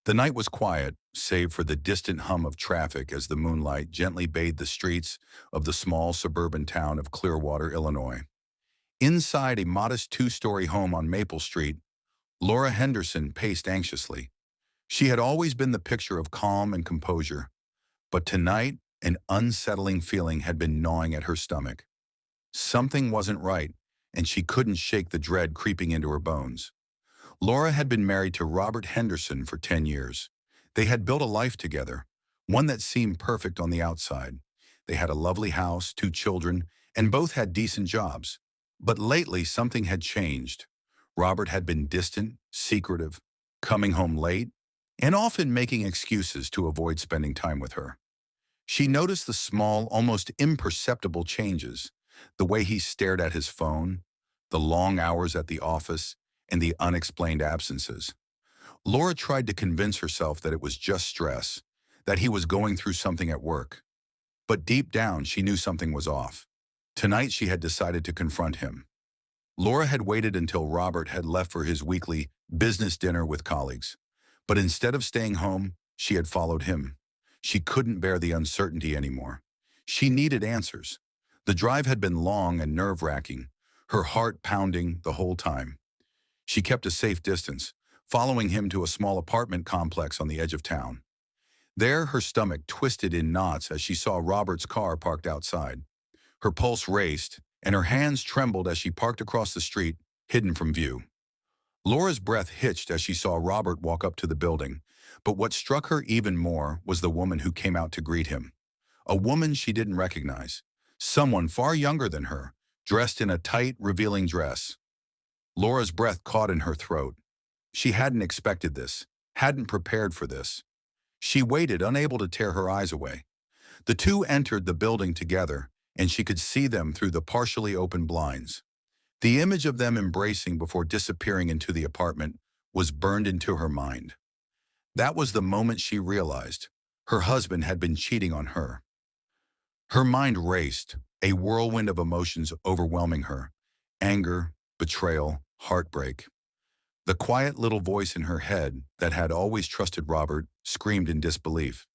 The night was quiet, save for the distant hum of traffic as the moonlight gently bathed the streets of the small suburban town of Clearwater, Illinois. Inside a modest two-story home on Maple Street, Laura Henderson paced anxiously. She had always been the picture of calm and composure, but tonight an unsettling feeling had been gnawing at her stomach. Something wasn't right, and she couldn't shake the dread creeping into her bones. Laura had been married to Robert Henderson for 10 years. They had built a life together, one that seemed perfect on the outside. They had a lovely house, two children, and both had decent jobs. But lately, something had changed. Robert had been distant, secretive, coming home late, and often making excuses to avoid spending time with her. She noticed the small, almost imperceptible changes, the way he stared at his phone, the long hours at the office, and the unexplained absences. Laura tried to convince herself that it was just stress, that he was going through something at work. But deep down, she knew something was off. Tonight, she had decided to confront him. Laura had waited until Robert had left for his weekly business dinner with colleagues. But instead of staying home, she had followed him. She couldn't bear the uncertainty anymore. She needed answers. The drive had been long and nerve-wracking, her heart pounding the whole time. She kept a safe distance, following him to a small apartment complex on the edge of town. There, her stomach twisted in knots as she saw Robert's car parked outside. Her pulse raced, and her hands trembled as she parked across the street, hidden from view. Laura's breath hitched as she saw Robert walk up to the building, but what struck her even more was the woman who came out to greet him. A woman she didn't recognize, someone far younger than her, dressed in a tight, revealing dress. Laura's breath caught in her throat. She hadn't expected this, hadn't prepared for this. She waited, unable to tear her eyes away. The two entered the building together, and she could see them through the partially open blinds. The image of them embracing before disappearing into the apartment was burned into her mind. That was the moment she realized her husband had been cheating on her. Her mind raced, a whirlwind of emotions overwhelming her: anger, betrayal, heartbreak. The quiet little voice in her head that had always trusted Robert screamed in disbelief.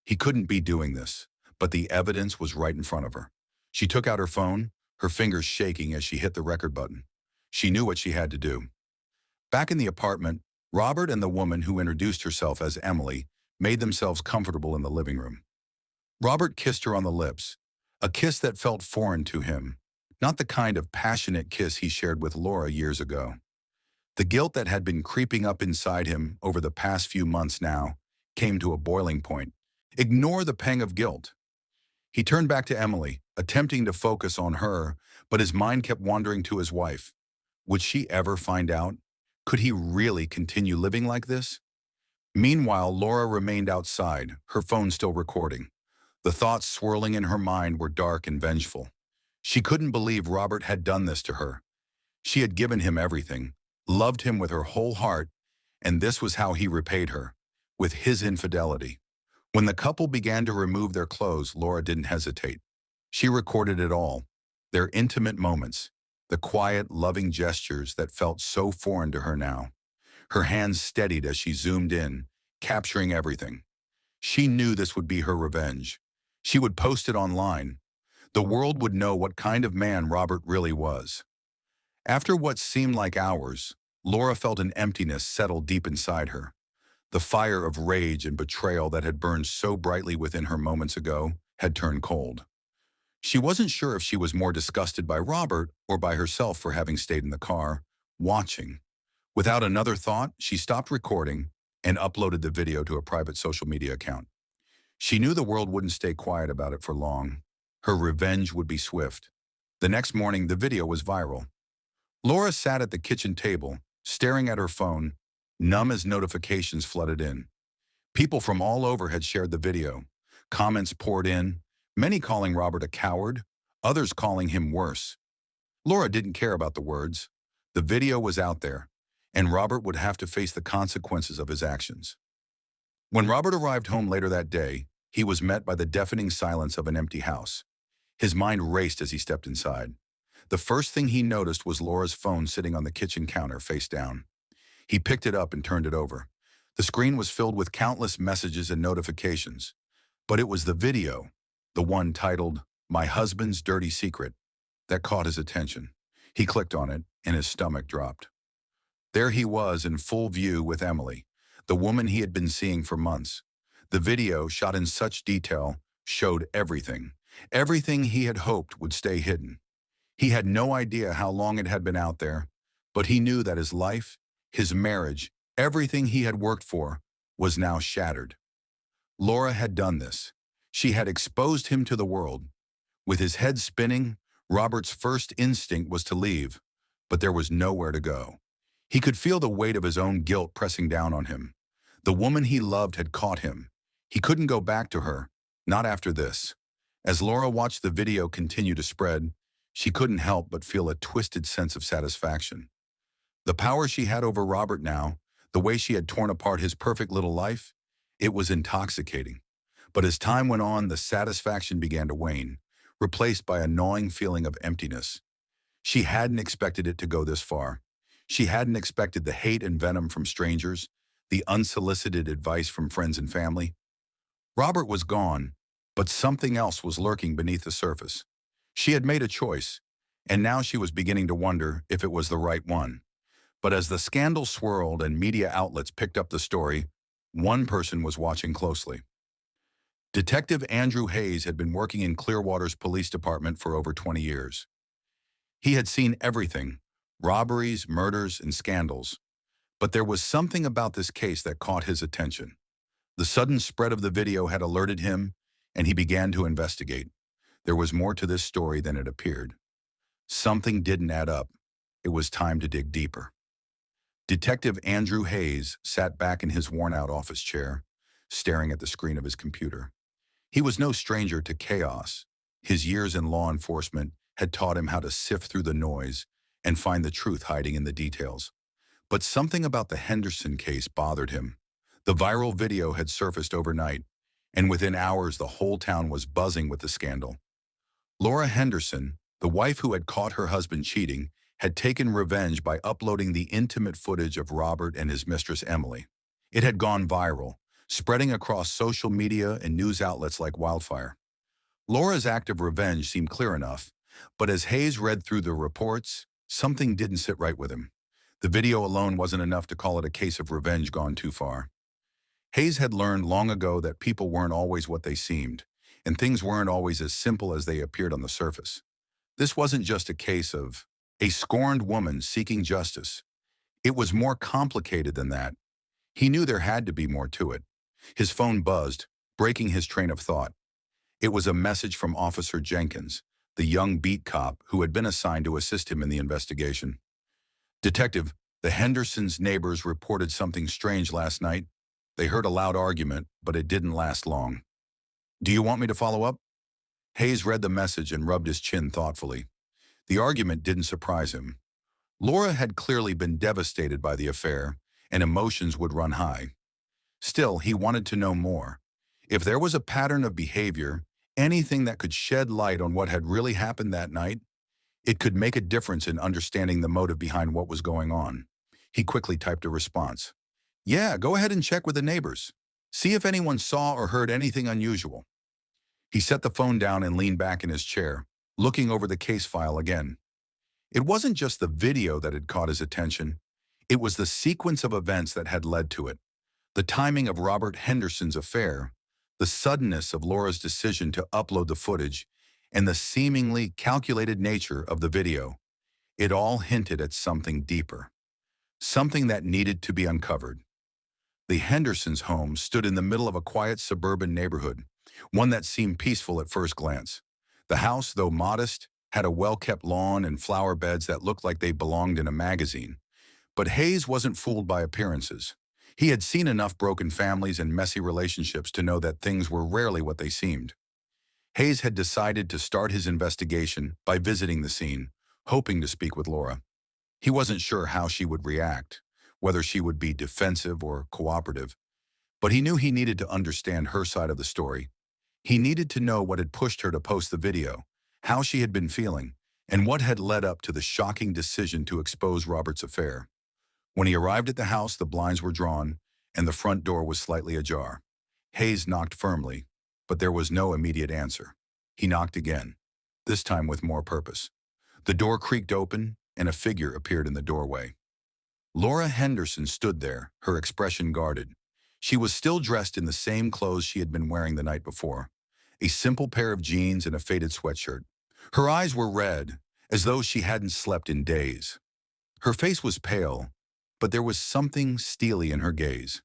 He couldn't be doing this, but the evidence was right in front of her. She took out her phone, her fingers shaking as she hit the record button. She knew what she had to do. Back in the apartment, Robert and the woman who introduced herself as Emily made themselves comfortable in the living room. Robert kissed her on the lips, a kiss that felt foreign to him, not the kind of passionate kiss he shared with Laura years ago. The guilt that had been creeping up inside him over the past few months now came to a boiling point. Ignore the pang of guilt. He turned back to Emily, attempting to focus on her, but his mind kept wandering to his wife. Would she ever find out? Could he really continue living like this? Meanwhile, Laura remained outside, her phone still recording. The thoughts swirling in her mind were dark and vengeful. She couldn't believe Robert had done this to her. She had given him everything, loved him with her whole heart, and this was how he repaid her, with his infidelity. When the couple began to remove their clothes, Laura didn't hesitate. She recorded it all, their intimate moments, the quiet, loving gestures that felt so foreign to her now. Her hands steadied as she zoomed in, capturing everything. She knew this would be her revenge. She would post it online. The world would know what kind of man Robert really was. After what seemed like hours, Laura felt an emptiness settle deep inside her. The fire of rage and betrayal that had burned so brightly within her moments ago had turned cold. She wasn't sure if she was more disgusted by Robert or by herself for having stayed in the car, watching. Without another thought, she stopped recording and uploaded the video to a private social media account. She knew the world wouldn't stay quiet about it for long. Her revenge would be swift. The next morning, the video was viral. Laura sat at the kitchen table, staring at her phone, numb as notifications flooded in. People from all over had shared the video. Comments poured in, many calling Robert a coward, others calling him worse. Laura didn't care about the words. The video was out there, and Robert would have to face the consequences of his actions. When Robert arrived home later that day, he was met by the deafening silence of an empty house. His mind raced as he stepped inside. The first thing he noticed was Laura's phone sitting on the kitchen counter face down. He picked it up and turned it over. The screen was filled with countless messages and notifications, but it was the video, the one titled, "My Husband's Dirty Secret," that caught his attention. He clicked on it, and his stomach dropped. There he was in full view with Emily, the woman he had been seeing for months. The video, shot in such detail, showed everything. Everything he had hoped would stay hidden. He had no idea how long it had been out there, but he knew that his life, his marriage, everything he had worked for, was now shattered. Laura had done this. She had exposed him to the world. With his head spinning, Robert's first instinct was to leave, but there was nowhere to go. He could feel the weight of his own guilt pressing down on him. The woman he loved had caught him. He couldn't go back to her, not after this. As Laura watched the video continue to spread, she couldn't help but feel a twisted sense of satisfaction. The power she had over Robert now, the way she had torn apart his perfect little life, it was intoxicating. But as time went on, the satisfaction began to wane, replaced by a gnawing feeling of emptiness. She hadn't expected it to go this far. She hadn't expected the hate and venom from strangers, the unsolicited advice from friends and family. Robert was gone, but something else was lurking beneath the surface. She had made a choice, and now she was beginning to wonder if it was the right one. But as the scandal swirled and media outlets picked up the story, one person was watching closely. Detective Andrew Hayes had been working in Clearwater's police department for over 20 years. He had seen everything, robberies, murders, and scandals. But there was something about this case that caught his attention. The sudden spread of the video had alerted him, and he began to investigate. There was more to this story than it appeared. Something didn't add up. It was time to dig deeper. Detective Andrew Hayes sat back in his worn-out office chair, staring at the screen of his computer. He was no stranger to chaos. His years in law enforcement had taught him how to sift through the noise and find the truth hiding in the details. But something about the Henderson case bothered him. The viral video had surfaced overnight, and within hours the whole town was buzzing with the scandal. Laura Henderson, the wife who had caught her husband cheating, had taken revenge by uploading the intimate footage of Robert and his mistress Emily. It had gone viral, spreading across social media and news outlets like wildfire. Laura's act of revenge seemed clear enough, but as Hayes read through the reports, something didn't sit right with him. The video alone wasn't enough to call it a case of revenge gone too far. Hayes had learned long ago that people weren't always what they seemed, and things weren't always as simple as they appeared on the surface. This wasn't just a case of a scorned woman seeking justice. It was more complicated than that. He knew there had to be more to it. His phone buzzed, breaking his train of thought. It was a message from Officer Jenkins, the young beat cop who had been assigned to assist him in the investigation. "Detective, the Hendersons' neighbors reported something strange last night. They heard a loud argument, but it didn't last long. Do you want me to follow up?" Hayes read the message and rubbed his chin thoughtfully. The argument didn't surprise him. Laura had clearly been devastated by the affair, and emotions would run high. Still, he wanted to know more. If there was a pattern of behavior, anything that could shed light on what had really happened that night, it could make a difference in understanding the motive behind what was going on. He quickly typed a response. "Yeah, go ahead and check with the neighbors. See if anyone saw or heard anything unusual." He set the phone down and leaned back in his chair, looking over the case file again. It wasn't just the video that had caught his attention. It was the sequence of events that had led to it. The timing of Robert Henderson's affair, the suddenness of Laura's decision to upload the footage, and the seemingly calculated nature of the video. It all hinted at something deeper, something that needed to be uncovered. The Hendersons' home stood in the middle of a quiet suburban neighborhood, one that seemed peaceful at first glance. The house, though modest, had a well-kept lawn and flower beds that looked like they belonged in a magazine. But Hayes wasn't fooled by appearances. He had seen enough broken families and messy relationships to know that things were rarely what they seemed. Hayes had decided to start his investigation by visiting the scene, hoping to speak with Laura. He wasn't sure how she would react, whether she would be defensive or cooperative, but he knew he needed to understand her side of the story. He needed to know what had pushed her to post the video, how she had been feeling, and what had led up to the shocking decision to expose Robert's affair. When he arrived at the house, the blinds were drawn, and the front door was slightly ajar. Hayes knocked firmly, but there was no immediate answer. He knocked again, this time with more purpose. The door creaked open, and a figure appeared in the doorway. Laura Henderson stood there, her expression guarded. She was still dressed in the same clothes she had been wearing the night before, a simple pair of jeans and a faded sweatshirt. Her eyes were red, as though she hadn't slept in days. Her face was pale, but there was something steely in her gaze.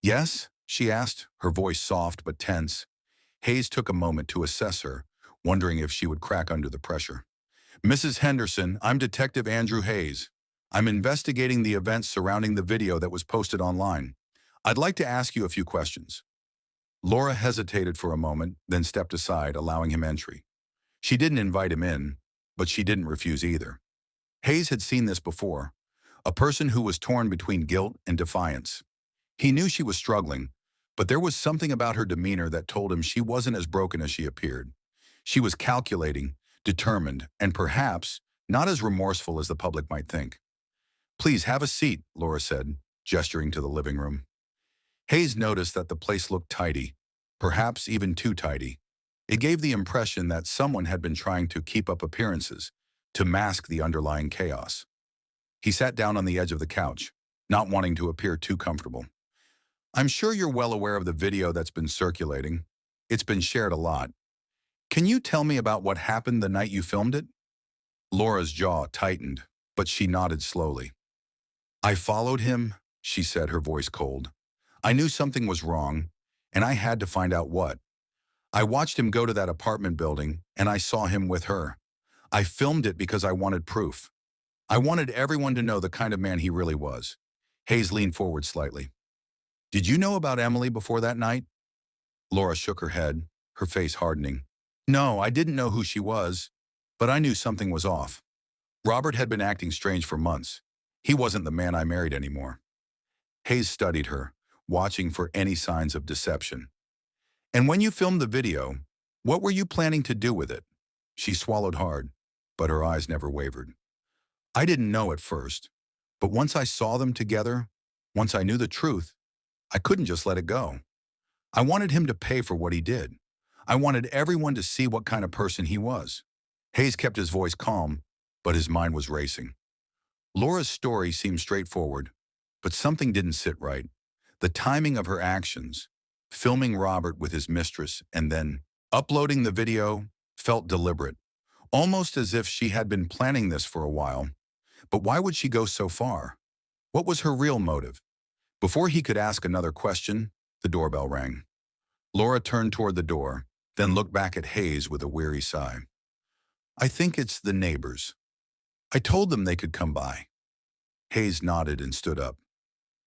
"Yes?" she asked, her voice soft but tense. Hayes took a moment to assess her, wondering if she would crack under the pressure. "Mrs. Henderson, I'm Detective Andrew Hayes. I'm investigating the events surrounding the video that was posted online. I'd like to ask you a few questions." Laura hesitated for a moment, then stepped aside, allowing him entry. She didn't invite him in, but she didn't refuse either. Hayes had seen this before, a person who was torn between guilt and defiance. He knew she was struggling, but there was something about her demeanor that told him she wasn't as broken as she appeared. She was calculating, determined, and perhaps not as remorseful as the public might think. "Please have a seat," Laura said, gesturing to the living room. Hayes noticed that the place looked tidy, perhaps even too tidy. It gave the impression that someone had been trying to keep up appearances, to mask the underlying chaos. He sat down on the edge of the couch, not wanting to appear too comfortable. "I'm sure you're well aware of the video that's been circulating. It's been shared a lot. Can you tell me about what happened the night you filmed it?" Laura's jaw tightened, but she nodded slowly. "I followed him," she said, her voice cold. "I knew something was wrong, and I had to find out what. I watched him go to that apartment building, and I saw him with her. I filmed it because I wanted proof. I wanted everyone to know the kind of man he really was." Hayes leaned forward slightly. "Did you know about Emily before that night?" Laura shook her head, her face hardening. "No, I didn't know who she was, but I knew something was off. Robert had been acting strange for months. He wasn't the man I married anymore." Hayes studied her, watching for any signs of deception. "And when you filmed the video, what were you planning to do with it?" She swallowed hard, but her eyes never wavered. "I didn't know at first, but once I saw them together, once I knew the truth, I couldn't just let it go. I wanted him to pay for what he did. I wanted everyone to see what kind of person he was." Hayes kept his voice calm, but his mind was racing. Laura's story seemed straightforward, but something didn't sit right. The timing of her actions, filming Robert with his mistress and then uploading the video, felt deliberate, almost as if she had been planning this for a while. But why would she go so far? What was her real motive? Before he could ask another question, the doorbell rang. Laura turned toward the door, then looked back at Hayes with a weary sigh. "I think it's the neighbors. I told them they could come by." Hayes nodded and stood up.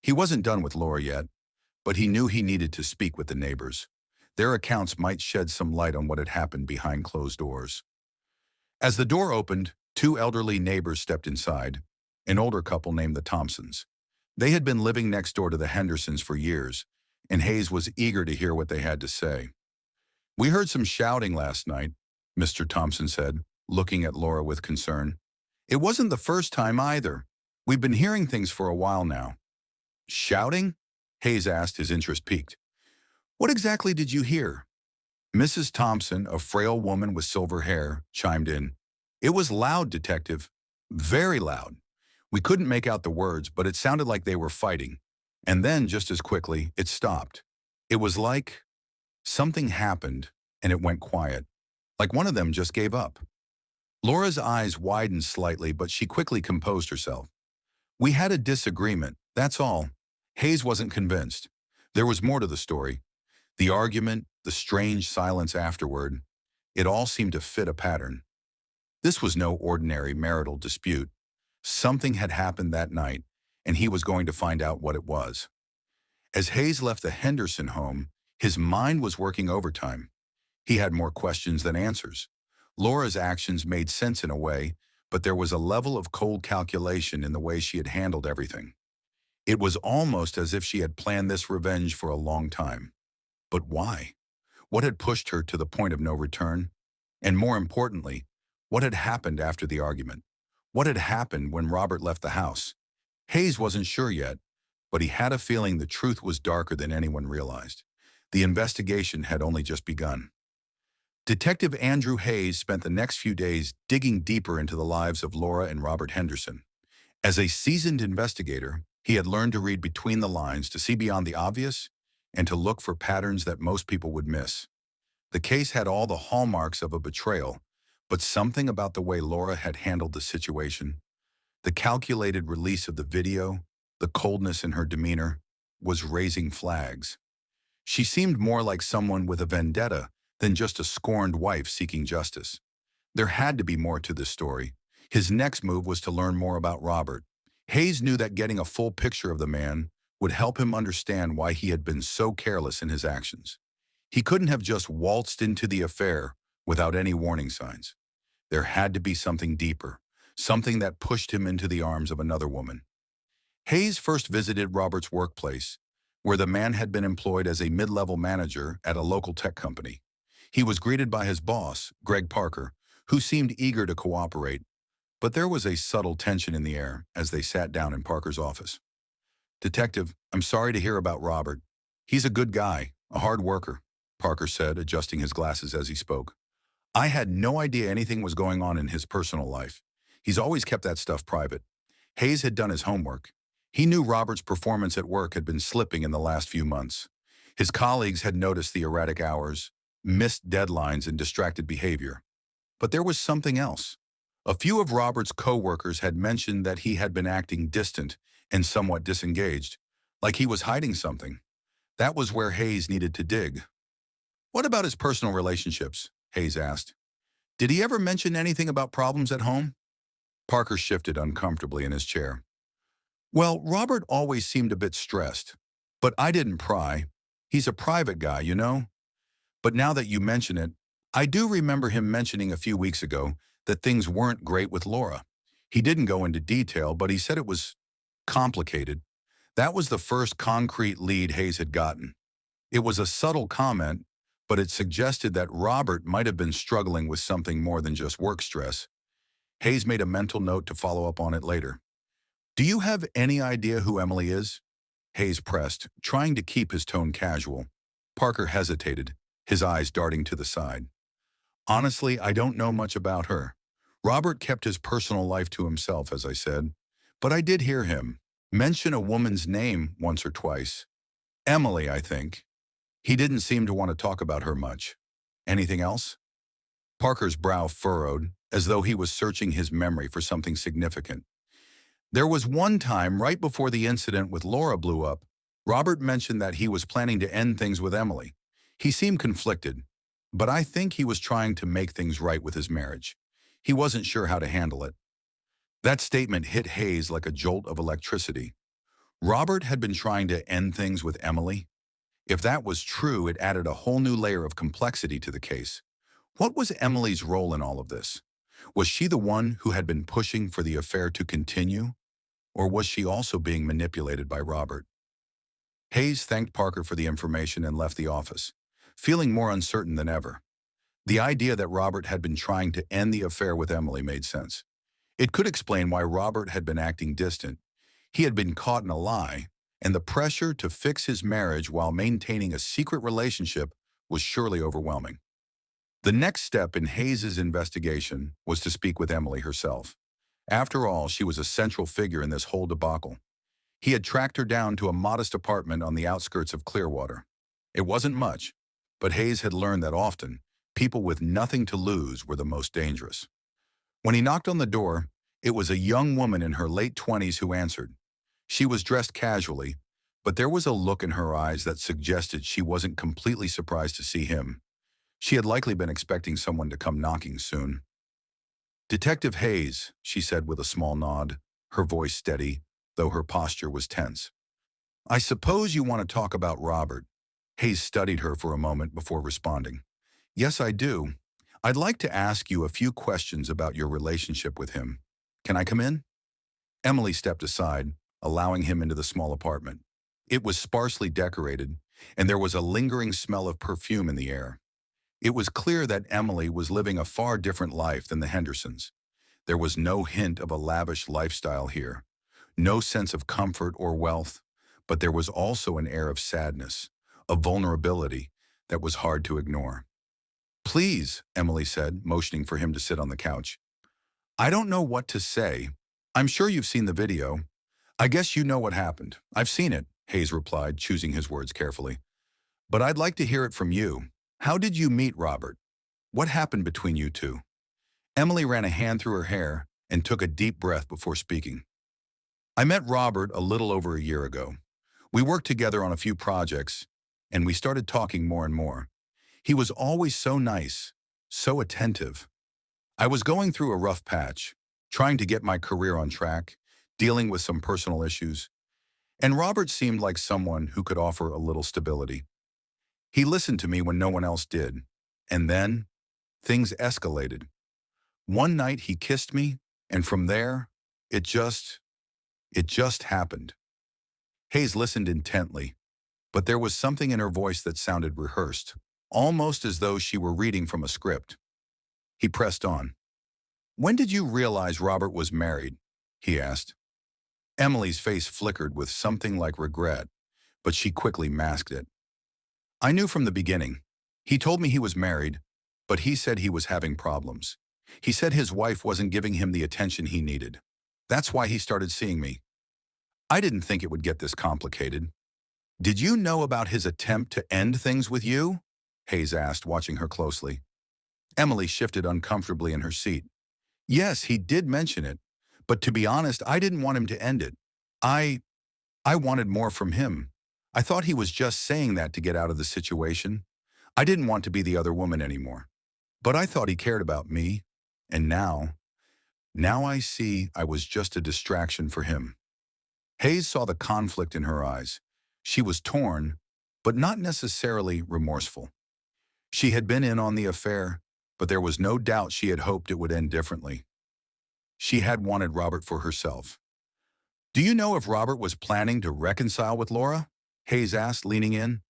He wasn't done with Laura yet, but he knew he needed to speak with the neighbors. Their accounts might shed some light on what had happened behind closed doors. As the door opened, two elderly neighbors stepped inside, an older couple named the Thompsons. They had been living next door to the Hendersons for years, and Hayes was eager to hear what they had to say. "We heard some shouting last night," Mr. Thompson said, looking at Laura with concern. "It wasn't the first time either. We've been hearing things for a while now." "Shouting?" Hayes asked, his interest piqued. "What exactly did you hear?" Mrs. Thompson, a frail woman with silver hair, chimed in. "It was loud, Detective. Very loud. We couldn't make out the words, but it sounded like they were fighting. And then, just as quickly, it stopped. It was like something happened, and it went quiet. Like one of them just gave up." Laura's eyes widened slightly, but she quickly composed herself. "We had a disagreement, that's all." Hayes wasn't convinced. There was more to the story. The argument, the strange silence afterward, it all seemed to fit a pattern. This was no ordinary marital dispute. Something had happened that night, and he was going to find out what it was. As Hayes left the Henderson home, his mind was working overtime. He had more questions than answers. Laura's actions made sense in a way, but there was a level of cold calculation in the way she had handled everything. It was almost as if she had planned this revenge for a long time. But why? What had pushed her to the point of no return? And more importantly, what had happened after the argument? What had happened when Robert left the house? Hayes wasn't sure yet, but he had a feeling the truth was darker than anyone realized. The investigation had only just begun. Detective Andrew Hayes spent the next few days digging deeper into the lives of Laura and Robert Henderson. As a seasoned investigator, he had learned to read between the lines, to see beyond the obvious, and to look for patterns that most people would miss. The case had all the hallmarks of a betrayal, but something about the way Laura had handled the situation, the calculated release of the video, the coldness in her demeanor, was raising flags. She seemed more like someone with a vendetta than just a scorned wife seeking justice. There had to be more to this story. His next move was to learn more about Robert. Hayes knew that getting a full picture of the man would help him understand why he had been so careless in his actions. He couldn't have just waltzed into the affair without any warning signs. There had to be something deeper, something that pushed him into the arms of another woman. Hayes first visited Robert's workplace, where the man had been employed as a mid-level manager at a local tech company. He was greeted by his boss, Greg Parker, who seemed eager to cooperate, but there was a subtle tension in the air as they sat down in Parker's office. "Detective, I'm sorry to hear about Robert. He's a good guy, a hard worker," Parker said, adjusting his glasses as he spoke. "I had no idea anything was going on in his personal life. He's always kept that stuff private." Hayes had done his homework. He knew Robert's performance at work had been slipping in the last few months. His colleagues had noticed the erratic hours, missed deadlines, and distracted behavior. But there was something else. A few of Robert's co-workers had mentioned that he had been acting distant and somewhat disengaged, like he was hiding something. That was where Hayes needed to dig. "What about his personal relationships?" Hayes asked. "Did he ever mention anything about problems at home?" Parker shifted uncomfortably in his chair. "Well, Robert always seemed a bit stressed, but I didn't pry. He's a private guy, you know? But now that you mention it, I do remember him mentioning a few weeks ago that things weren't great with Laura. He didn't go into detail, but he said it was complicated." That was the first concrete lead Hayes had gotten. It was a subtle comment, but it suggested that Robert might have been struggling with something more than just work stress. Hayes made a mental note to follow up on it later. "Do you have any idea who Emily is?" Hayes pressed, trying to keep his tone casual. Parker hesitated, his eyes darting to the side. "Honestly, I don't know much about her. Robert kept his personal life to himself, as I said, but I did hear him mention a woman's name once or twice. Emily, I think. He didn't seem to want to talk about her much. Anything else?" Parker's brow furrowed, as though he was searching his memory for something significant. "There was one time right before the incident with Laura blew up, Robert mentioned that he was planning to end things with Emily. He seemed conflicted, but I think he was trying to make things right with his marriage. He wasn't sure how to handle it." That statement hit Hayes like a jolt of electricity. Robert had been trying to end things with Emily. If that was true, it added a whole new layer of complexity to the case. What was Emily's role in all of this? Was she the one who had been pushing for the affair to continue? Or was she also being manipulated by Robert? Hayes thanked Parker for the information and left the office, feeling more uncertain than ever. The idea that Robert had been trying to end the affair with Emily made sense. It could explain why Robert had been acting distant. He had been caught in a lie, and the pressure to fix his marriage while maintaining a secret relationship was surely overwhelming. The next step in Hayes's investigation was to speak with Emily herself. After all, she was a central figure in this whole debacle. He had tracked her down to a modest apartment on the outskirts of Clearwater. It wasn't much, but Hayes had learned that often, people with nothing to lose were the most dangerous. When he knocked on the door, it was a young woman in her late 20s who answered. She was dressed casually, but there was a look in her eyes that suggested she wasn't completely surprised to see him. She had likely been expecting someone to come knocking soon. "Detective Hayes," she said with a small nod, her voice steady, though her posture was tense. "I suppose you want to talk about Robert." Hayes studied her for a moment before responding. "Yes, I do. I'd like to ask you a few questions about your relationship with him. Can I come in?" Emily stepped aside, allowing him into the small apartment. It was sparsely decorated, and there was a lingering smell of perfume in the air. It was clear that Emily was living a far different life than the Hendersons. There was no hint of a lavish lifestyle here, no sense of comfort or wealth, but there was also an air of sadness, of vulnerability that was hard to ignore. "Please," Emily said, motioning for him to sit on the couch. "I don't know what to say. I'm sure you've seen the video. I guess you know what happened." "I've seen it," Hayes replied, choosing his words carefully. "But I'd like to hear it from you. How did you meet Robert? What happened between you two?" Emily ran a hand through her hair and took a deep breath before speaking. "I met Robert a little over a year ago. We worked together on a few projects, and we started talking more and more. He was always so nice, so attentive. I was going through a rough patch, trying to get my career on track, dealing with some personal issues, and Robert seemed like someone who could offer a little stability. He listened to me when no one else did, and then things escalated. One night he kissed me, and from there, it just, it just happened." Hayes listened intently, but there was something in her voice that sounded rehearsed, almost as though she were reading from a script. He pressed on. "When did you realize Robert was married?" he asked. Emily's face flickered with something like regret, but she quickly masked it. "I knew from the beginning. He told me he was married, but he said he was having problems. He said his wife wasn't giving him the attention he needed. That's why he started seeing me. I didn't think it would get this complicated." "Did you know about his attempt to end things with you?" Hayes asked, watching her closely. Emily shifted uncomfortably in her seat. "Yes, he did mention it, but to be honest, I didn't want him to end it. I I wanted more from him. I thought he was just saying that to get out of the situation. I didn't want to be the other woman anymore. But I thought he cared about me, and now I see I was just a distraction for him." Hayes saw the conflict in her eyes. She was torn, but not necessarily remorseful. She had been in on the affair, but there was no doubt she had hoped it would end differently. She had wanted Robert for herself. "Do you know if Robert was planning to reconcile with Laura?" Hayes asked, leaning in.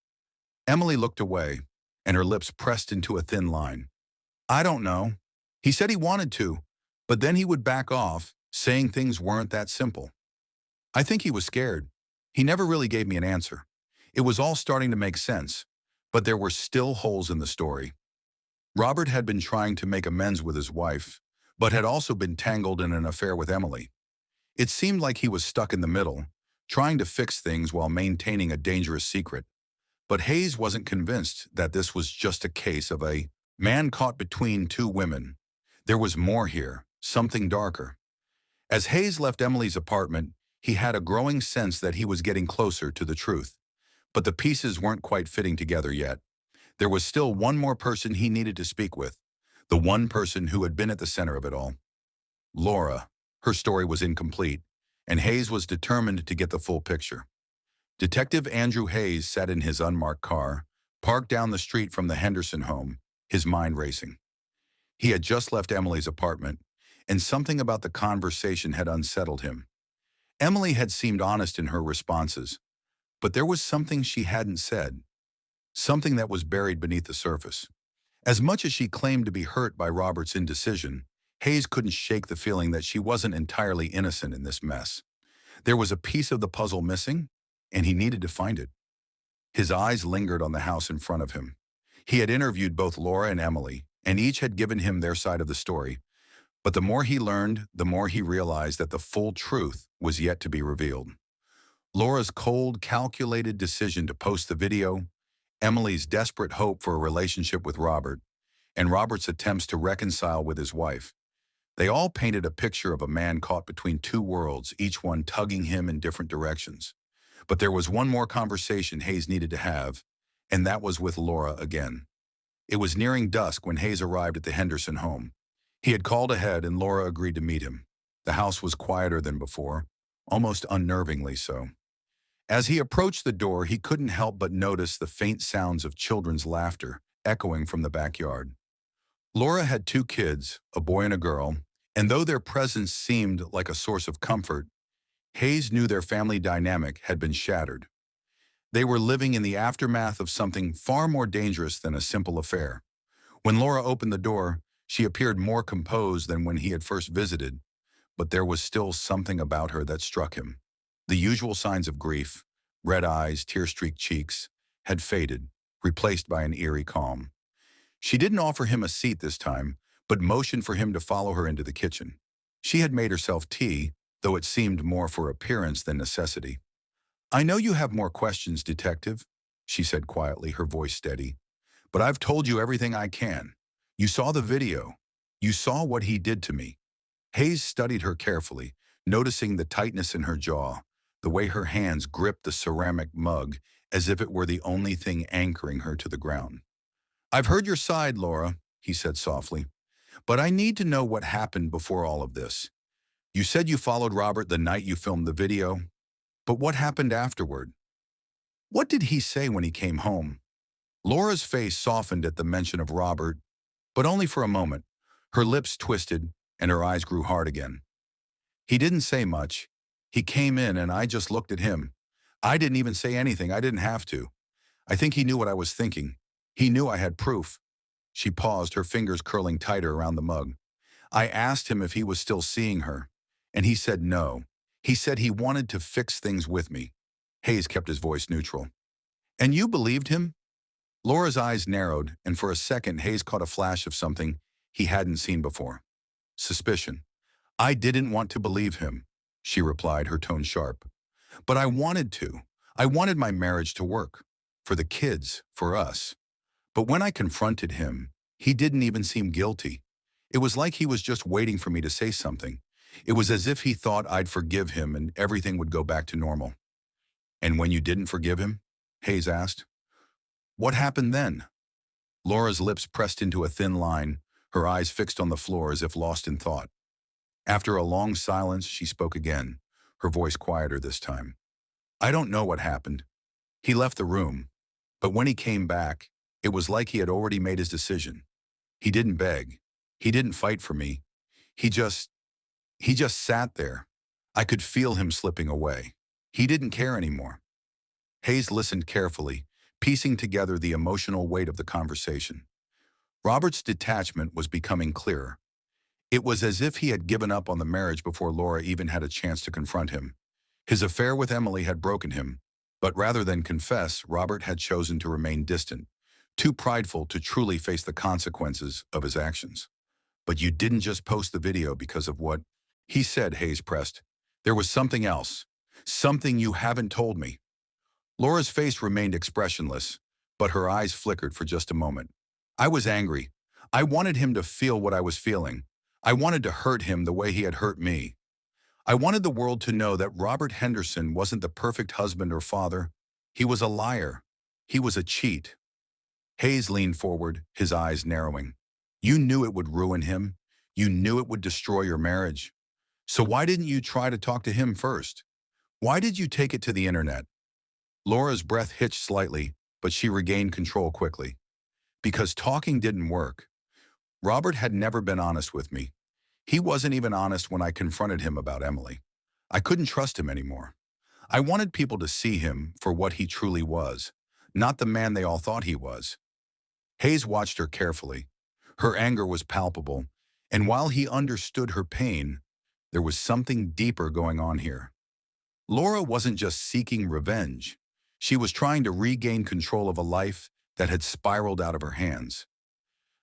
Emily looked away, and her lips pressed into a thin line. "I don't know. He said he wanted to, but then he would back off, saying things weren't that simple. I think he was scared. He never really gave me an answer. It was all starting to make sense, but there were still holes in the story. Robert had been trying to make amends with his wife, but had also been tangled in an affair with Emily. It seemed like he was stuck in the middle, trying to fix things while maintaining a dangerous secret. But Hayes wasn't convinced that this was just a case of a man caught between two women. There was more here, something darker. As Hayes left Emily's apartment, he had a growing sense that he was getting closer to the truth. But the pieces weren't quite fitting together yet. There was still one more person he needed to speak with, the one person who had been at the center of it all. Laura. Her story was incomplete, and Hayes was determined to get the full picture. Detective Andrew Hayes sat in his unmarked car, parked down the street from the Henderson home, his mind racing. He had just left Emily's apartment, and something about the conversation had unsettled him. Emily had seemed honest in her responses, but there was something she hadn't said, something that was buried beneath the surface. As much as she claimed to be hurt by Robert's indecision, Hayes couldn't shake the feeling that she wasn't entirely innocent in this mess. There was a piece of the puzzle missing, and he needed to find it. His eyes lingered on the house in front of him. He had interviewed both Laura and Emily, and each had given him their side of the story. But the more he learned, the more he realized that the full truth was yet to be revealed. Laura's cold, calculated decision to post the video, Emily's desperate hope for a relationship with Robert, and Robert's attempts to reconcile with his wife. They all painted a picture of a man caught between two worlds, each one tugging him in different directions. But there was one more conversation Hayes needed to have, and that was with Laura again. It was nearing dusk when Hayes arrived at the Henderson home. He had called ahead, and Laura agreed to meet him. The house was quieter than before, almost unnervingly so. As he approached the door, he couldn't help but notice the faint sounds of children's laughter echoing from the backyard. Laura had two kids, a boy and a girl, and though their presence seemed like a source of comfort, Hayes knew their family dynamic had been shattered. They were living in the aftermath of something far more dangerous than a simple affair. When Laura opened the door, she appeared more composed than when he had first visited, but there was still something about her that struck him. The usual signs of grief, red eyes, tear-streaked cheeks, had faded, replaced by an eerie calm. She didn't offer him a seat this time, but motioned for him to follow her into the kitchen. She had made herself tea, though it seemed more for appearance than necessity. "I know you have more questions, Detective," she said quietly, her voice steady. "But I've told you everything I can. You saw the video. You saw what he did to me." Hayes studied her carefully, noticing the tightness in her jaw, the way her hands gripped the ceramic mug as if it were the only thing anchoring her to the ground. "I've heard your side, Laura," he said softly, "but I need to know what happened before all of this. You said you followed Robert the night you filmed the video, but what happened afterward? What did he say when he came home?" Laura's face softened at the mention of Robert, but only for a moment. Her lips twisted and her eyes grew hard again. "He didn't say much. He came in and I just looked at him. I didn't even say anything. I didn't have to. I think he knew what I was thinking. He knew I had proof." She paused, her fingers curling tighter around the mug. "I asked him if he was still seeing her, and he said no. He said he wanted to fix things with me." Hayes kept his voice neutral. "And you believed him?" Laura's eyes narrowed, and for a second Hayes caught a flash of something he hadn't seen before. Suspicion. "I didn't want to believe him," she replied, her tone sharp. "But I wanted to. I wanted my marriage to work. For the kids, for us. But when I confronted him, he didn't even seem guilty. It was like he was just waiting for me to say something. It was as if he thought I'd forgive him and everything would go back to normal." "And when you didn't forgive him?" Hayes asked. "What happened then?" Laura's lips pressed into a thin line, her eyes fixed on the floor as if lost in thought. After a long silence, she spoke again, her voice quieter this time. "I don't know what happened. He left the room, but when he came back, it was like he had already made his decision. He didn't beg. He didn't fight for me. He just sat there. I could feel him slipping away. He didn't care anymore." Hayes listened carefully, piecing together the emotional weight of the conversation. Robert's detachment was becoming clearer. It was as if he had given up on the marriage before Laura even had a chance to confront him. His affair with Emily had broken him, but rather than confess, Robert had chosen to remain distant, too prideful to truly face the consequences of his actions. "But you didn't just post the video because of what he said," Hayes pressed. "There was something else. Something you haven't told me." Laura's face remained expressionless, but her eyes flickered for just a moment. "I was angry. I wanted him to feel what I was feeling. I wanted to hurt him the way he had hurt me. I wanted the world to know that Robert Henderson wasn't the perfect husband or father. He was a liar. He was a cheat." Hayes leaned forward, his eyes narrowing. "You knew it would ruin him. You knew it would destroy your marriage. So why didn't you try to talk to him first? Why did you take it to the internet?" Laura's breath hitched slightly, but she regained control quickly. "Because talking didn't work. Robert had never been honest with me. He wasn't even honest when I confronted him about Emily. I couldn't trust him anymore. I wanted people to see him for what he truly was, not the man they all thought he was." Hayes watched her carefully. Her anger was palpable, and while he understood her pain, there was something deeper going on here. Laura wasn't just seeking revenge. She was trying to regain control of a life that had spiraled out of her hands.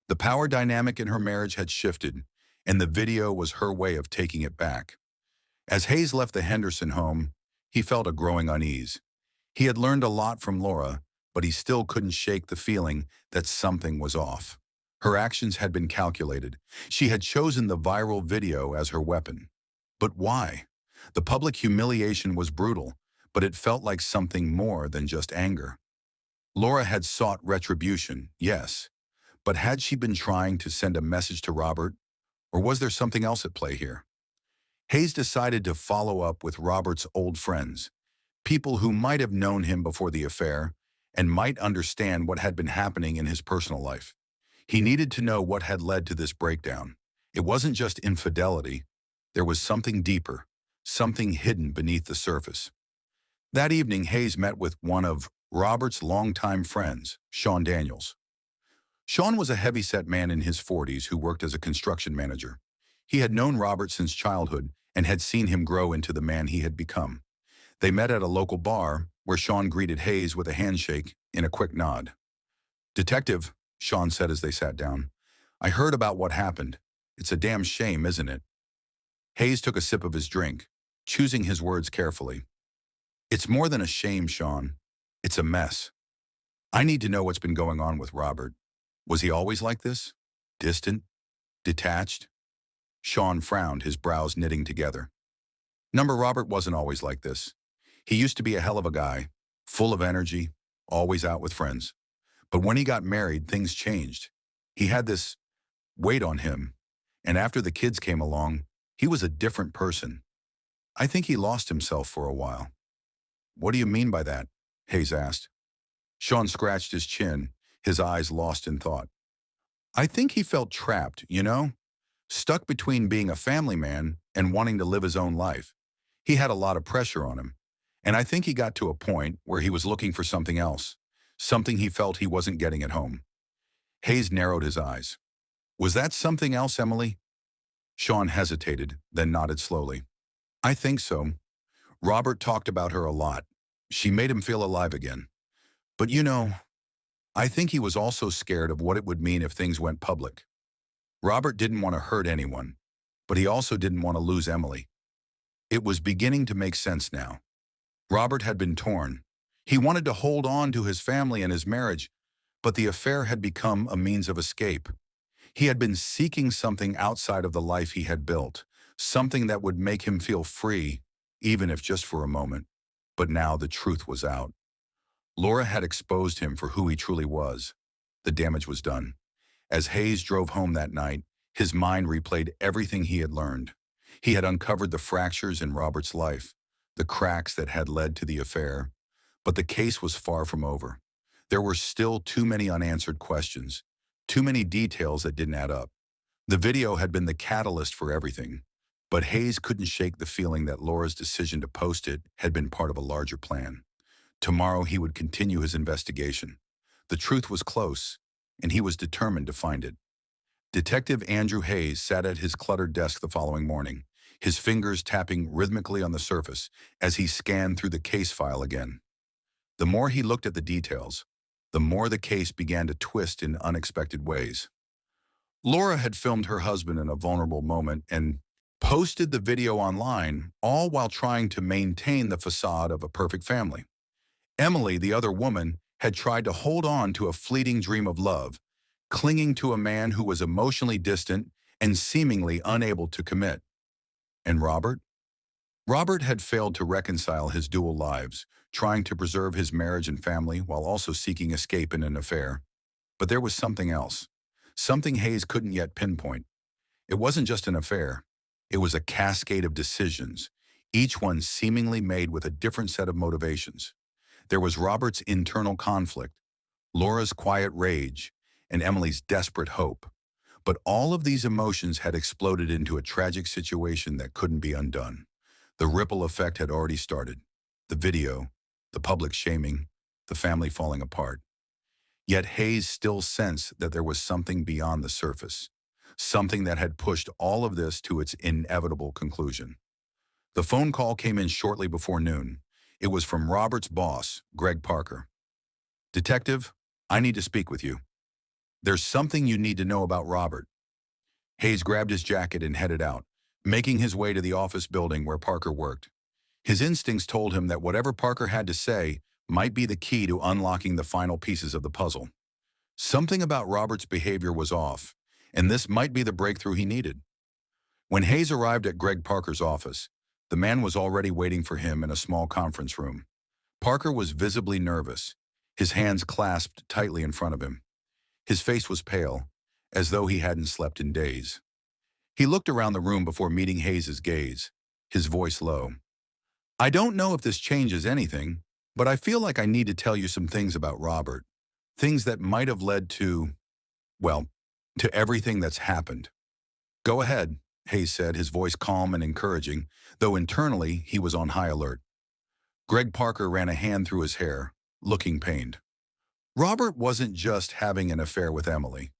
The power dynamic in her marriage had shifted, and the video was her way of taking it back. As Hayes left the Henderson home, he felt a growing unease. He had learned a lot from Laura, but he still couldn't shake the feeling that something was off. Her actions had been calculated. She had chosen the viral video as her weapon. But why? The public humiliation was brutal, but it felt like something more than just anger. Laura had sought retribution, yes, but had she been trying to send a message to Robert, or was there something else at play here? Hayes decided to follow up with Robert's old friends, people who might have known him before the affair and might understand what had been happening in his personal life. He needed to know what had led to this breakdown. It wasn't just infidelity. There was something deeper, something hidden beneath the surface. That evening, Hayes met with one of Robert's longtime friends, Sean Daniels. Sean was a heavy-set man in his 40s who worked as a construction manager. He had known Robert since childhood and had seen him grow into the man he had become. They met at a local bar, where Sean greeted Hayes with a handshake and a quick nod. "Detective," Sean said as they sat down, "I heard about what happened. It's a damn shame, isn't it?" Hayes took a sip of his drink, choosing his words carefully. "It's more than a shame, Sean. It's a mess. I need to know what's been going on with Robert. Was he always like this? Distant? Detached?" Sean frowned, his brows knitting together. "Number Robert wasn't always like this. He used to be a hell of a guy, full of energy, always out with friends. But when he got married, things changed. He had this weight on him, and after the kids came along, he was a different person. I think he lost himself for a while." "What do you mean by that?" Hayes asked. Sean scratched his chin, his eyes lost in thought. "I think he felt trapped, stuck between being a family man and wanting to live his own life. He had a lot of pressure on him, and I think he got to a point where he was looking for something else, something he felt he wasn't getting at home." Hayes narrowed his eyes. "Was that something else, Emily?" Sean hesitated, then nodded slowly. "I think so. Robert talked about her a lot. She made him feel alive again. But I think he was also scared of what it would mean if things went public. Robert didn't want to hurt anyone, but he also didn't want to lose Emily." It was beginning to make sense now. Robert had been torn. He wanted to hold on to his family and his marriage, but the affair had become a means of escape. He had been seeking something outside of the life he had built, something that would make him feel free, even if just for a moment. But now the truth was out. Laura had exposed him for who he truly was. The damage was done. As Hayes drove home that night, his mind replayed everything he had learned. He had uncovered the fractures in Robert's life, the cracks that had led to the affair. But the case was far from over. There were still too many unanswered questions, too many details that didn't add up. The video had been the catalyst for everything, but Hayes couldn't shake the feeling that Laura's decision to post it had been part of a larger plan. Tomorrow he would continue his investigation. The truth was close, and he was determined to find it. Detective Andrew Hayes sat at his cluttered desk the following morning, his fingers tapping rhythmically on the surface as he scanned through the case file again. The more he looked at the details, the more the case began to twist in unexpected ways. Laura had filmed her husband in a vulnerable moment and posted the video online, all while trying to maintain the facade of a perfect family. Emily, the other woman, had tried to hold on to a fleeting dream of love, clinging to a man who was emotionally distant and seemingly unable to commit. And Robert? Robert had failed to reconcile his dual lives, trying to preserve his marriage and family while also seeking escape in an affair. But there was something else, something Hayes couldn't yet pinpoint. It wasn't just an affair. It was a cascade of decisions, each one seemingly made with a different set of motivations. There was Robert's internal conflict, Laura's quiet rage, and Emily's desperate hope. But all of these emotions had exploded into a tragic situation that couldn't be undone. The ripple effect had already started. The video, the public shaming, the family falling apart. Yet Hayes still sensed that there was something beyond the surface, something that had pushed all of this to its inevitable conclusion. The phone call came in shortly before noon. It was from Robert's boss, Greg Parker. "Detective, I need to speak with you. There's something you need to know about Robert." Hayes grabbed his jacket and headed out, making his way to the office building where Parker worked. His instincts told him that whatever Parker had to say might be the key to unlocking the final pieces of the puzzle. Something about Robert's behavior was off, and this might be the breakthrough he needed. When Hayes arrived at Greg Parker's office, the man was already waiting for him in a small conference room. Parker was visibly nervous, his hands clasped tightly in front of him. His face was pale, as though he hadn't slept in days. He looked around the room before meeting Hayes's gaze, his voice low. "I don't know if this changes anything, but I feel like I need to tell you some things about Robert. Things that might have led to, well, to everything that's happened." "Go ahead," Hayes said, his voice calm and encouraging, though internally he was on high alert. Greg Parker ran a hand through his hair, looking pained. Robert wasn't just having an affair with Emily.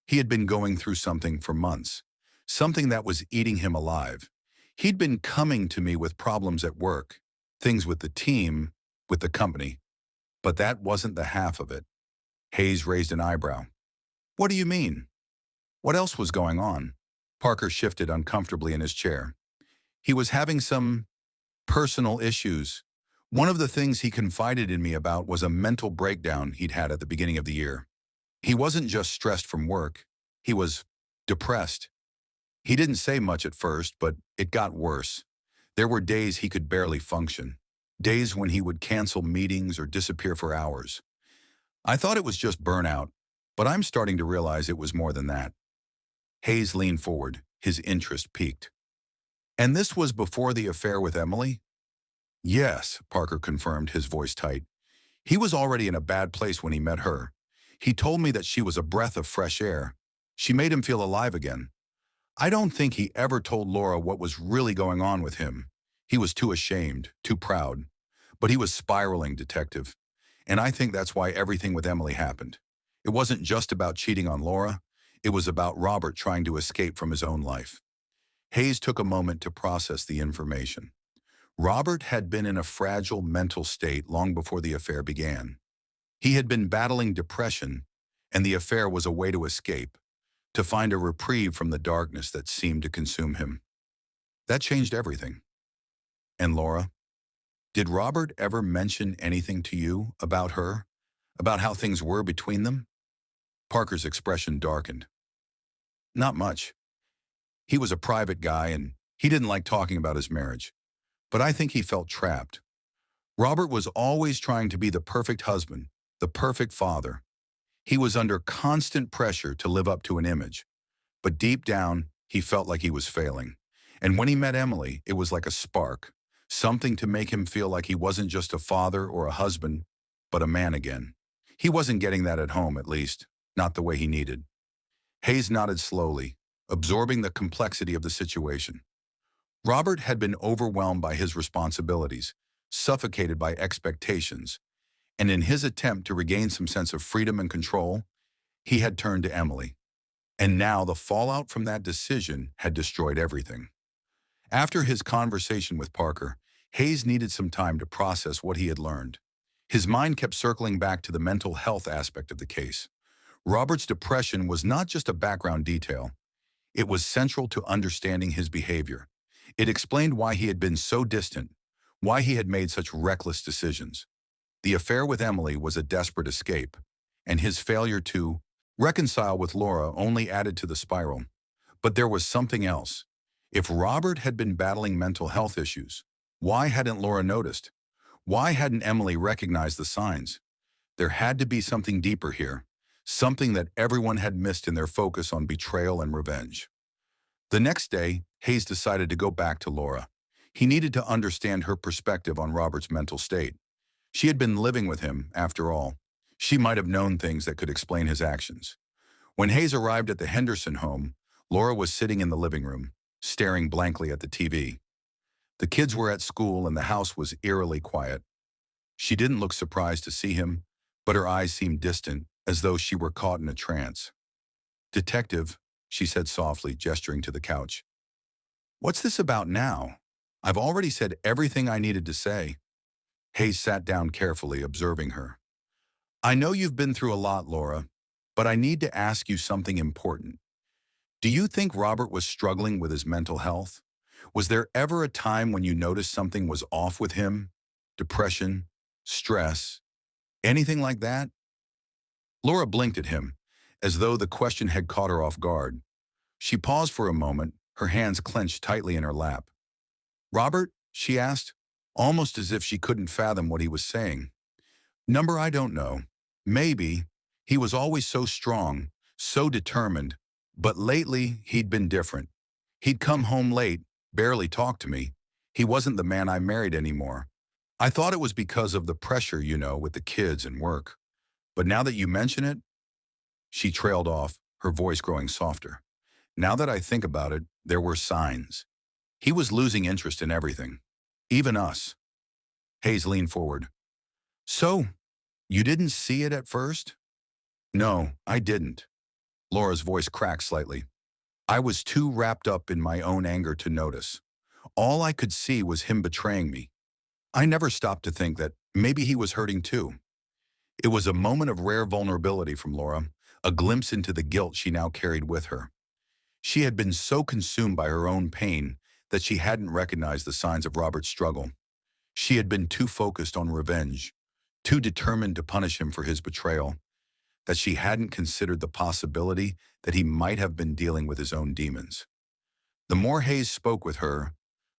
He had been going through something for months, something that was eating him alive. He'd been coming to me with problems at work, things with the team, with the company. But that wasn't the half of it. Hayes raised an eyebrow. What do you mean? What else was going on? Parker shifted uncomfortably in his chair. He was having some personal issues. One of the things he confided in me about was a mental breakdown he'd had at the beginning of the year. He wasn't just stressed from work. He was depressed. He didn't say much at first, but it got worse. There were days he could barely function. Days when he would cancel meetings or disappear for hours. I thought it was just burnout, but I'm starting to realize it was more than that. Hayes leaned forward, his interest piqued. And this was before the affair with Emily? Yes, Parker confirmed, his voice tight. He was already in a bad place when he met her. He told me that she was a breath of fresh air. She made him feel alive again. I don't think he ever told Laura what was really going on with him. He was too ashamed, too proud. But he was spiraling, detective. And I think that's why everything with Emily happened. It wasn't just about cheating on Laura. It was about Robert trying to escape from his own life. Hayes took a moment to process the information. Robert had been in a fragile mental state long before the affair began. He had been battling depression, and the affair was a way to escape, to find a reprieve from the darkness that seemed to consume him. That changed everything. And Laura? Did Robert ever mention anything to you about her? About how things were between them? Parker's expression darkened. Not much. He was a private guy, and he didn't like talking about his marriage. But I think he felt trapped. Robert was always trying to be the perfect husband, the perfect father. He was under constant pressure to live up to an image. But deep down, he felt like he was failing. And when he met Emily, it was like a spark, something to make him feel like he wasn't just a father or a husband, but a man again. He wasn't getting that at home, at least, not the way he needed. Hayes nodded slowly, absorbing the complexity of the situation. Robert had been overwhelmed by his responsibilities, suffocated by expectations, and in his attempt to regain some sense of freedom and control, he had turned to Emily. And now the fallout from that decision had destroyed everything. After his conversation with Parker, Hayes needed some time to process what he had learned. His mind kept circling back to the mental health aspect of the case. Robert's depression was not just a background detail. It was central to understanding his behavior. It explained why he had been so distant, why he had made such reckless decisions. The affair with Emily was a desperate escape, and his failure to reconcile with Laura only added to the spiral. But there was something else. If Robert had been battling mental health issues, why hadn't Laura noticed? Why hadn't Emily recognized the signs? There had to be something deeper here, something that everyone had missed in their focus on betrayal and revenge. The next day, Hayes decided to go back to Laura. He needed to understand her perspective on Robert's mental state. She had been living with him, after all. She might have known things that could explain his actions. When Hayes arrived at the Henderson home, Laura was sitting in the living room, staring blankly at the TV. The kids were at school and the house was eerily quiet. She didn't look surprised to see him, but her eyes seemed distant, as though she were caught in a trance. "Detective," she said softly, gesturing to the couch. "What's this about now? I've already said everything I needed to say." Hayes sat down carefully, observing her. "I know you've been through a lot, Laura, but I need to ask you something important. Do you think Robert was struggling with his mental health? Was there ever a time when you noticed something was off with him? Depression? Stress? Anything like that?" Laura blinked at him, as though the question had caught her off guard. She paused for a moment, her hands clenched tightly in her lap. "Robert?" she asked, almost as if she couldn't fathom what he was saying. "Number, I don't know. Maybe. He was always so strong, so determined, but lately he'd been different. He'd come home late, barely talk to me. He wasn't the man I married anymore. I thought it was because of the pressure, with the kids and work. But now that you mention it," she trailed off, her voice growing softer. "Now that I think about it, there were signs. He was losing interest in everything. Even us." Hayes leaned forward. "So, you didn't see it at first?" "No, I didn't." Laura's voice cracked slightly. "I was too wrapped up in my own anger to notice. All I could see was him betraying me. I never stopped to think that maybe he was hurting too. It was a moment of rare vulnerability from Laura, a glimpse into the guilt she now carried with her. She had been so consumed by her own pain that she hadn't recognized the signs of Robert's struggle. She had been too focused on revenge, too determined to punish him for his betrayal, that she hadn't considered the possibility that he might have been dealing with his own demons. The more Hayes spoke with her,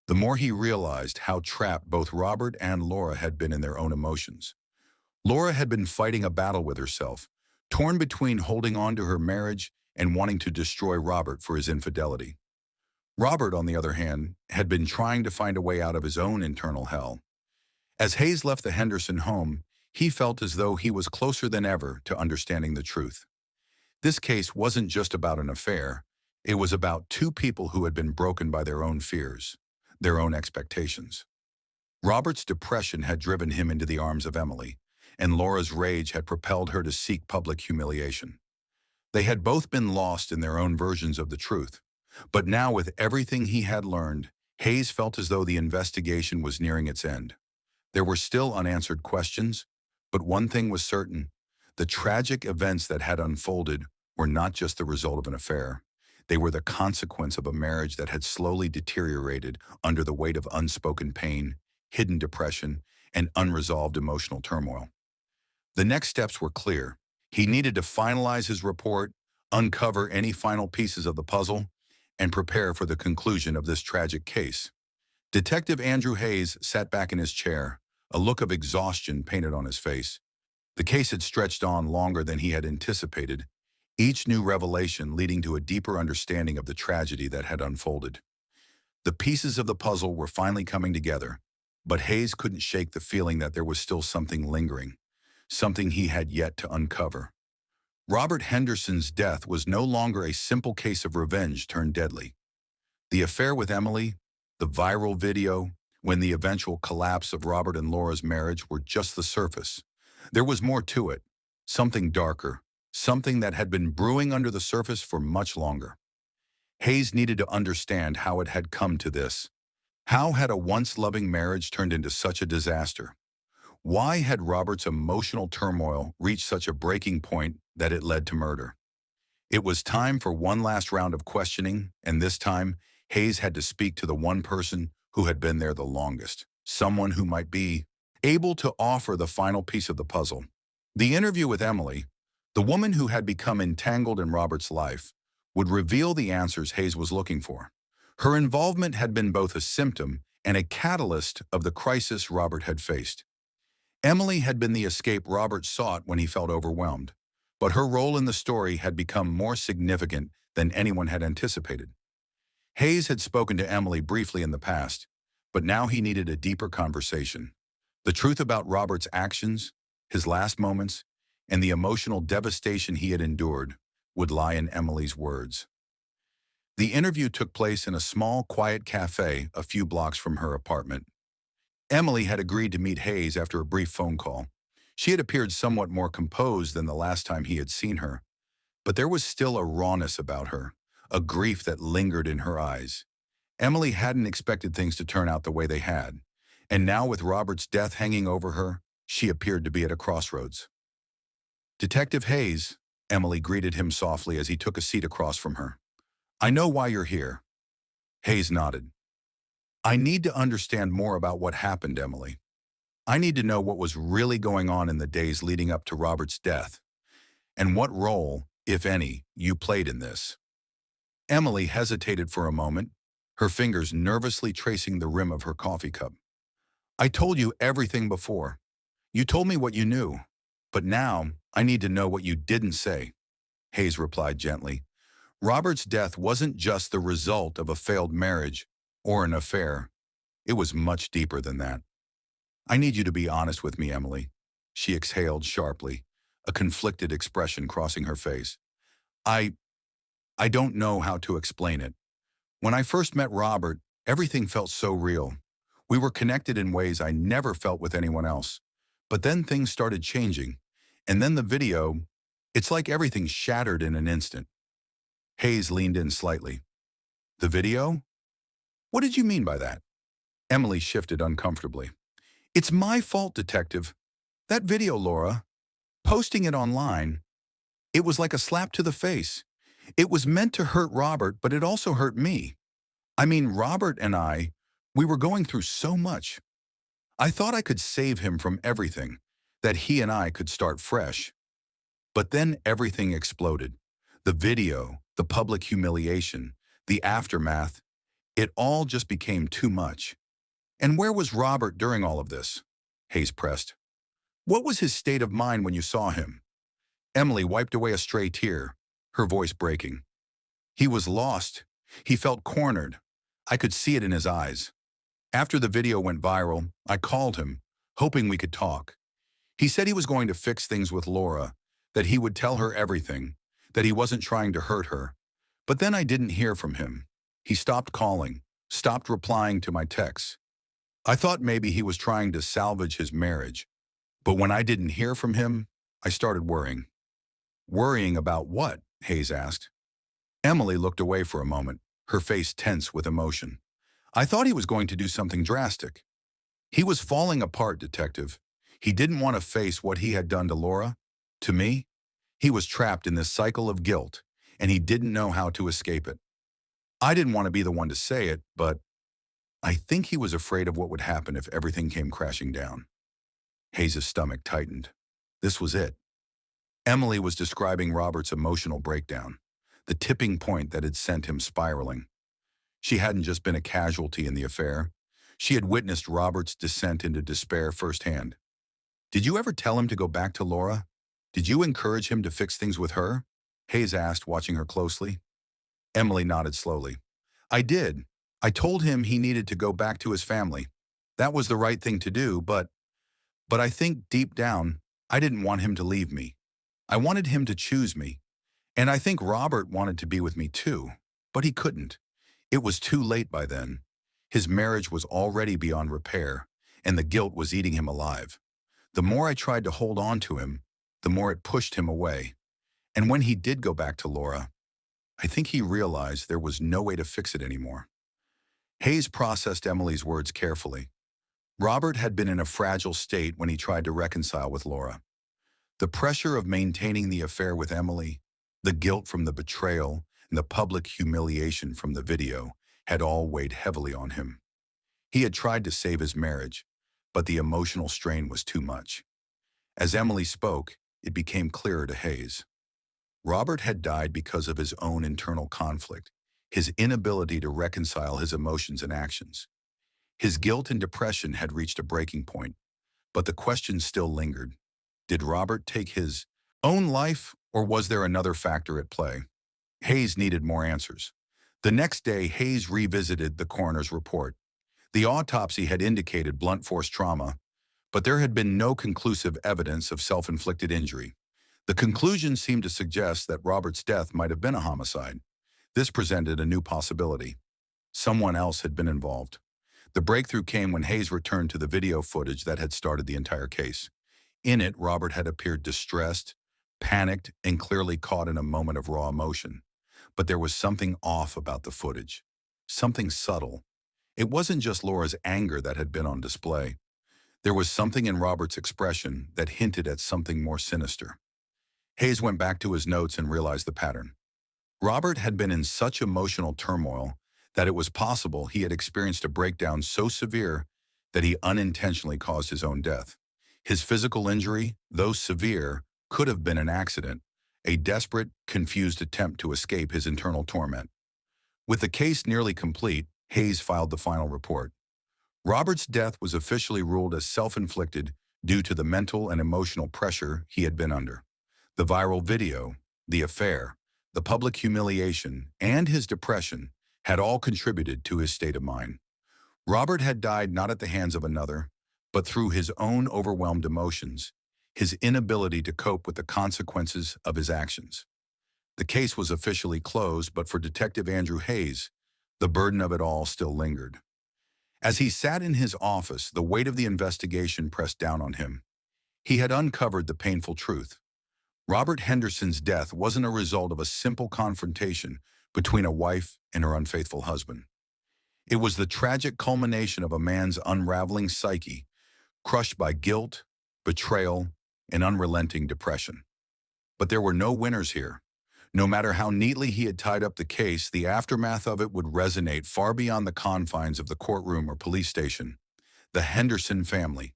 the more he realized how trapped both Robert and Laura had been in their own emotions. Laura had been fighting a battle with herself, torn between holding on to her marriage and wanting to destroy Robert for his infidelity. Robert, on the other hand, had been trying to find a way out of his own internal hell. As Hayes left the Henderson home, he felt as though he was closer than ever to understanding the truth. This case wasn't just about an affair. It was about two people who had been broken by their own fears, their own expectations. Robert's depression had driven him into the arms of Emily, and Laura's rage had propelled her to seek public humiliation. They had both been lost in their own versions of the truth. But now, with everything he had learned, Hayes felt as though the investigation was nearing its end. There were still unanswered questions, but one thing was certain. The tragic events that had unfolded were not just the result of an affair. They were the consequence of a marriage that had slowly deteriorated under the weight of unspoken pain, hidden depression, and unresolved emotional turmoil. The next steps were clear. He needed to finalize his report, uncover any final pieces of the puzzle, and prepare for the conclusion of this tragic case. Detective Andrew Hayes sat back in his chair, a look of exhaustion painted on his face. The case had stretched on longer than he had anticipated, each new revelation leading to a deeper understanding of the tragedy that had unfolded. The pieces of the puzzle were finally coming together, but Hayes couldn't shake the feeling that there was still something lingering, something he had yet to uncover. Robert Henderson's death was no longer a simple case of revenge turned deadly. The affair with Emily, the viral video, when the eventual collapse of Robert and Laura's marriage were just the surface. There was more to it, something darker, something that had been brewing under the surface for much longer. Hayes needed to understand how it had come to this. How had a once-loving marriage turned into such a disaster? Why had Robert's emotional turmoil reached such a breaking point that it led to murder? It was time for one last round of questioning, and this time, Hayes had to speak to the one person who had been there the longest, someone who might be able to offer the final piece of the puzzle. The interview with Emily, the woman who had become entangled in Robert's life, would reveal the answers Hayes was looking for. Her involvement had been both a symptom and a catalyst of the crisis Robert had faced. Emily had been the escape Robert sought when he felt overwhelmed, but her role in the story had become more significant than anyone had anticipated. Hayes had spoken to Emily briefly in the past, but now he needed a deeper conversation. The truth about Robert's actions, his last moments, and the emotional devastation he had endured would lie in Emily's words. The interview took place in a small, quiet cafe a few blocks from her apartment. Emily had agreed to meet Hayes after a brief phone call. She had appeared somewhat more composed than the last time he had seen her, but there was still a rawness about her, a grief that lingered in her eyes. Emily hadn't expected things to turn out the way they had, and now with Robert's death hanging over her, she appeared to be at a crossroads. "Detective Hayes," Emily greeted him softly as he took a seat across from her. "I know why you're here." Hayes nodded. "I need to understand more about what happened, Emily. I need to know what was really going on in the days leading up to Robert's death, and what role, if any, you played in this." Emily hesitated for a moment, her fingers nervously tracing the rim of her coffee cup. "I told you everything before. You told me what you knew, but now I need to know what you didn't say," Hayes replied gently. Robert's death wasn't just the result of a failed marriage or an affair. It was much deeper than that. "I need you to be honest with me, Emily," she exhaled sharply, a conflicted expression crossing her face. I I don't know how to explain it. When I first met Robert, everything felt so real. We were connected in ways I never felt with anyone else. But then things started changing. And then the video, it's like everything shattered in an instant. Hayes leaned in slightly. "The video? What did you mean by that?" Emily shifted uncomfortably. It's my fault, detective. That video, Laura, posting it online, it was like a slap to the face. It was meant to hurt Robert, but it also hurt me. I mean, Robert and we were going through so much. I thought I could save him from everything, that he and I could start fresh. But then everything exploded. The video, the public humiliation, the aftermath, it all just became too much. And where was Robert during all of this? Hayes pressed. What was his state of mind when you saw him? Emily wiped away a stray tear, her voice breaking. He was lost. He felt cornered. I could see it in his eyes. After the video went viral, I called him, hoping we could talk. He said he was going to fix things with Laura, that he would tell her everything, that he wasn't trying to hurt her. But then I didn't hear from him. He stopped calling, stopped replying to my texts. I thought maybe he was trying to salvage his marriage. But when I didn't hear from him, I started worrying. Worrying about what? Hayes asked. Emily looked away for a moment, her face tense with emotion. I thought he was going to do something drastic. He was falling apart, detective. He didn't want to face what he had done to Laura. To me, he was trapped in this cycle of guilt, and he didn't know how to escape it. I didn't want to be the one to say it, but I think he was afraid of what would happen if everything came crashing down. Hayes' stomach tightened. This was it. Emily was describing Robert's emotional breakdown, the tipping point that had sent him spiraling. She hadn't just been a casualty in the affair. She had witnessed Robert's descent into despair firsthand. Did you ever tell him to go back to Laura? Did you encourage him to fix things with her? Hayes asked, watching her closely. Emily nodded slowly. I did. I told him he needed to go back to his family. That was the right thing to do, but I think deep down, I didn't want him to leave me. I wanted him to choose me. And I think Robert wanted to be with me too, but he couldn't. It was too late by then. His marriage was already beyond repair, and the guilt was eating him alive. The more I tried to hold on to him, the more it pushed him away. And when he did go back to Laura, I think he realized there was no way to fix it anymore. Hayes processed Emily's words carefully. Robert had been in a fragile state when he tried to reconcile with Laura. The pressure of maintaining the affair with Emily, the guilt from the betrayal, and the public humiliation from the video had all weighed heavily on him. He had tried to save his marriage, but the emotional strain was too much. As Emily spoke, it became clearer to Hayes. Robert had died because of his own internal conflict, his inability to reconcile his emotions and actions. His guilt and depression had reached a breaking point, but the question still lingered. Did Robert take his own life, or was there another factor at play? Hayes needed more answers. The next day, Hayes revisited the coroner's report. The autopsy had indicated blunt force trauma, but there had been no conclusive evidence of self-inflicted injury. The conclusion seemed to suggest that Robert's death might have been a homicide. This presented a new possibility. Someone else had been involved. The breakthrough came when Hayes returned to the video footage that had started the entire case. In it, Robert had appeared distressed, panicked, and clearly caught in a moment of raw emotion. But there was something off about the footage, something subtle. It wasn't just Laura's anger that had been on display. There was something in Robert's expression that hinted at something more sinister. Hayes went back to his notes and realized the pattern. Robert had been in such emotional turmoil that it was possible he had experienced a breakdown so severe that he unintentionally caused his own death. His physical injury, though severe, could have been an accident, a desperate, confused attempt to escape his internal torment. With the case nearly complete, Hayes filed the final report. Robert's death was officially ruled as self-inflicted due to the mental and emotional pressure he had been under. The viral video, the affair, the public humiliation, and his depression had all contributed to his state of mind. Robert had died not at the hands of another, but through his own overwhelmed emotions, his inability to cope with the consequences of his actions. The case was officially closed, but for Detective Andrew Hayes, the burden of it all still lingered. As he sat in his office, the weight of the investigation pressed down on him. He had uncovered the painful truth. Robert Henderson's death wasn't a result of a simple confrontation between a wife and her unfaithful husband. It was the tragic culmination of a man's unraveling psyche, crushed by guilt, betrayal, and unrelenting depression. But there were no winners here. No matter how neatly he had tied up the case, the aftermath of it would resonate far beyond the confines of the courtroom or police station. The Henderson family.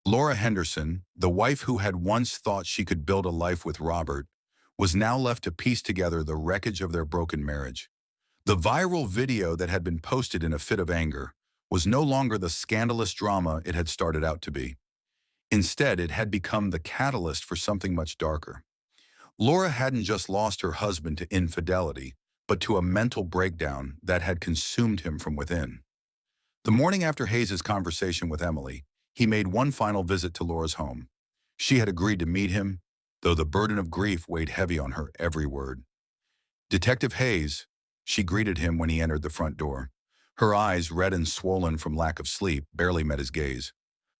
Laura Henderson, the wife who had once thought she could build a life with Robert, was now left to piece together the wreckage of their broken marriage. The viral video that had been posted in a fit of anger was no longer the scandalous drama it had started out to be. Instead, it had become the catalyst for something much darker. Laura hadn't just lost her husband to infidelity, but to a mental breakdown that had consumed him from within. The morning after Hayes's conversation with Emily, he made one final visit to Laura's home. She had agreed to meet him, though the burden of grief weighed heavy on her every word. "Detective Hayes," she greeted him when he entered the front door. Her eyes, red and swollen from lack of sleep, barely met his gaze.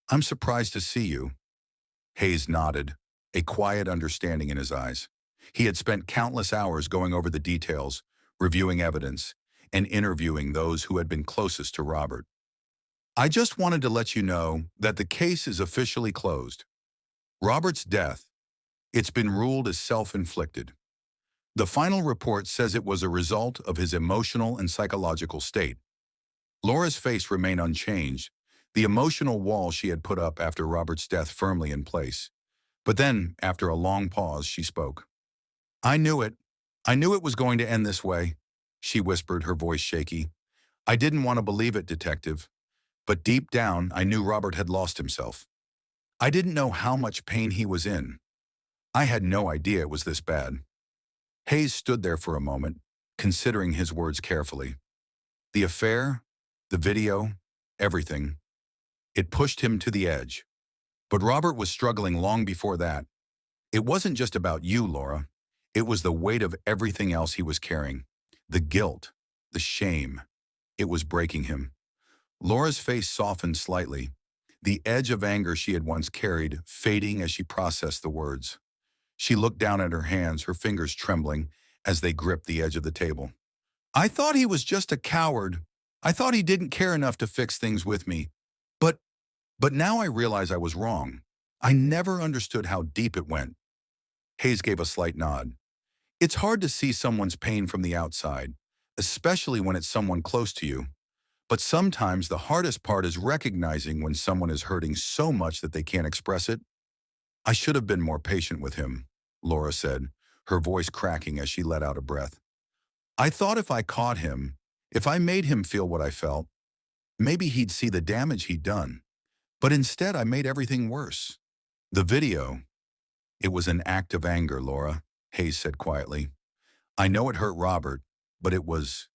"I'm surprised to see you." Hayes nodded, a quiet understanding in his eyes. He had spent countless hours going over the details, reviewing evidence, and interviewing those who had been closest to Robert. "I just wanted to let you know that the case is officially closed. Robert's death, it's been ruled as self-inflicted. The final report says it was a result of his emotional and psychological state." Laura's face remained unchanged, the emotional wall she had put up after Robert's death firmly in place. But then, after a long pause, she spoke. "I knew it. I knew it was going to end this way," she whispered, her voice shaky. "I didn't want to believe it, Detective. But deep down, I knew Robert had lost himself. I didn't know how much pain he was in. I had no idea it was this bad." Hayes stood there for a moment, considering his words carefully. The affair, the video, everything. It pushed him to the edge. But Robert was struggling long before that. "It wasn't just about you, Laura. It was the weight of everything else he was carrying. The guilt, the shame. It was breaking him." Laura's face softened slightly, the edge of anger she had once carried fading as she processed the words. She looked down at her hands, her fingers trembling as they gripped the edge of the table. "I thought he was just a coward. I thought he didn't care enough to fix things with me. But, but now I realize I was wrong. I never understood how deep it went." Hayes gave a slight nod. "It's hard to see someone's pain from the outside, especially when it's someone close to you. But sometimes the hardest part is recognizing when someone is hurting so much that they can't express it." "I should have been more patient with him," Laura said, her voice cracking as she let out a breath. "I thought if I caught him, if I made him feel what I felt, maybe he'd see the damage he'd done. But instead, I made everything worse." "The video, it was an act of anger, Laura," Hayes said quietly. "I know it hurt Robert, but it was